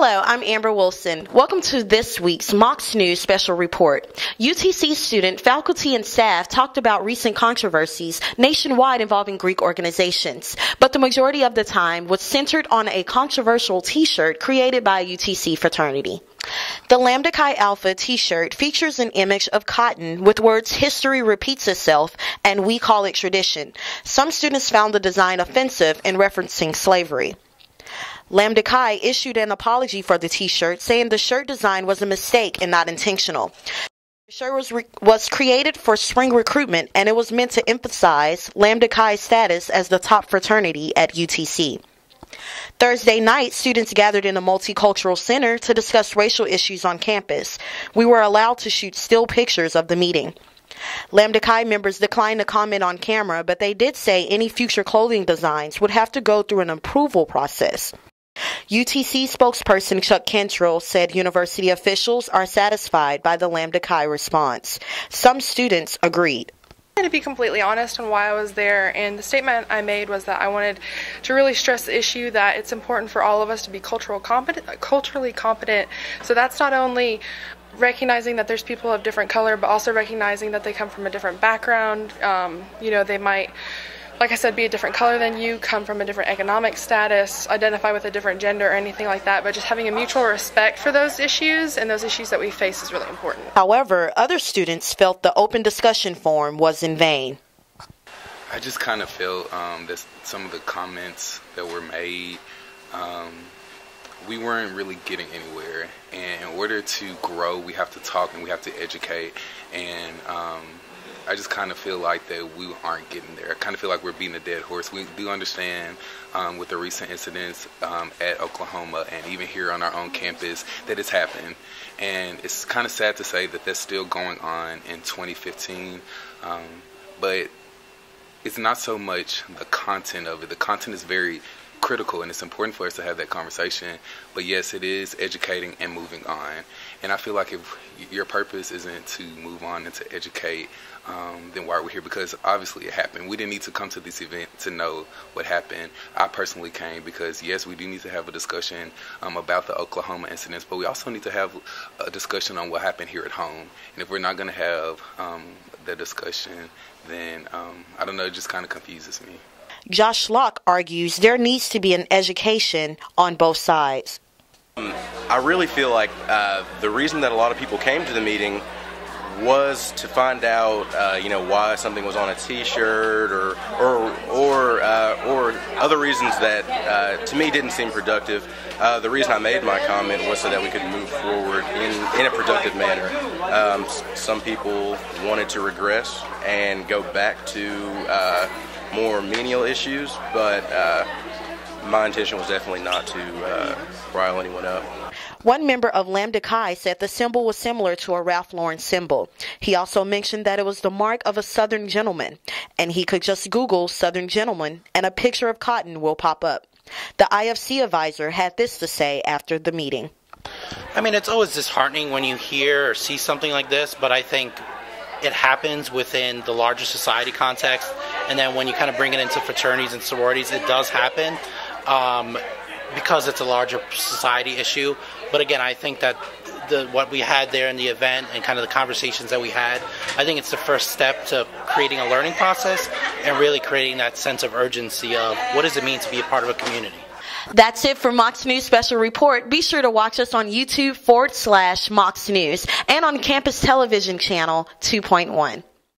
Hello, I'm Amber Wilson. Welcome to this week's Mocs News Special Report. UTC student, faculty, and staff talked about recent controversies nationwide involving Greek organizations, but the majority of the time was centered on a controversial T-shirt created by a UTC fraternity. The Lambda Chi Alpha T-shirt features an image of cotton with words "history repeats itself" and "we call it tradition." Some students found the design offensive in referencing slavery. Lambda Chi issued an apology for the T-shirt, saying the shirt design was a mistake and not intentional. The shirt was created for spring recruitment, and it was meant to emphasize Lambda Chi's status as the top fraternity at UTC. Thursday night, students gathered in a multicultural center to discuss racial issues on campus. We were allowed to shoot still pictures of the meeting. Lambda Chi members declined to comment on camera, but they did say any future clothing designs would have to go through an approval process. UTC spokesperson Chuck Cantrell said university officials are satisfied by the Lambda Chi response. Some students agreed. To be completely honest on why I was there, and the statement I made was that I wanted to really stress the issue that it's important for all of us to be culturally competent. So that's not only recognizing that there's people of different color, but also recognizing that they come from a different background. They might, like I said, be a different color than you, come from a different economic status, identify with a different gender or anything like that, but just having a mutual respect for those issues and those issues that we face is really important. However, other students felt the open discussion forum was in vain. I just kind of feel that some of the comments that were made, we weren't really getting anywhere. And in order to grow, we have to talk and we have to educate. And I just kind of feel like that we aren't getting there. I kind of feel like we're beating a dead horse. We do understand with the recent incidents at Oklahoma and even here on our own campus that it's happened. And it's kind of sad to say that that's still going on in 2015. But it's not so much the content of it. The content is very critical, and it's important for us to have that conversation. But yes, it is educating and moving on. And I feel like if your purpose isn't to move on and to educate, then why are we here? Because obviously it happened. We didn't need to come to this event to know what happened. I personally came because, yes, we do need to have a discussion about the Oklahoma incidents, but we also need to have a discussion on what happened here at home. And if we're not going to have the discussion, then I don't know, it just kind of confuses me. Josh Locke argues there needs to be an education on both sides. I really feel like the reason that a lot of people came to the meeting was to find out, why something was on a T-shirt or other reasons that to me didn't seem productive. The reason I made my comment was so that we could move forward in a productive manner. Some people wanted to regress and go back to more menial issues, but my intention was definitely not to rile anyone up. One member of Lambda Chi said the symbol was similar to a Ralph Lauren symbol. He also mentioned that it was the mark of a Southern gentleman, and he could just Google Southern gentleman and a picture of cotton will pop up. The IFC advisor had this to say after the meeting. I mean, it's always disheartening when you hear or see something like this, but I think it happens within the larger society context, and then when you kind of bring it into fraternities and sororities, it does happen because it's a larger society issue. But again, I think that what we had there in the event and kind of the conversations that we had, I think it's the first step to creating a learning process and really creating that sense of urgency of what does it mean to be a part of a community. That's it for Mocs News Special Report. Be sure to watch us on YouTube /Mocs News and on Campus Television Channel 2.1.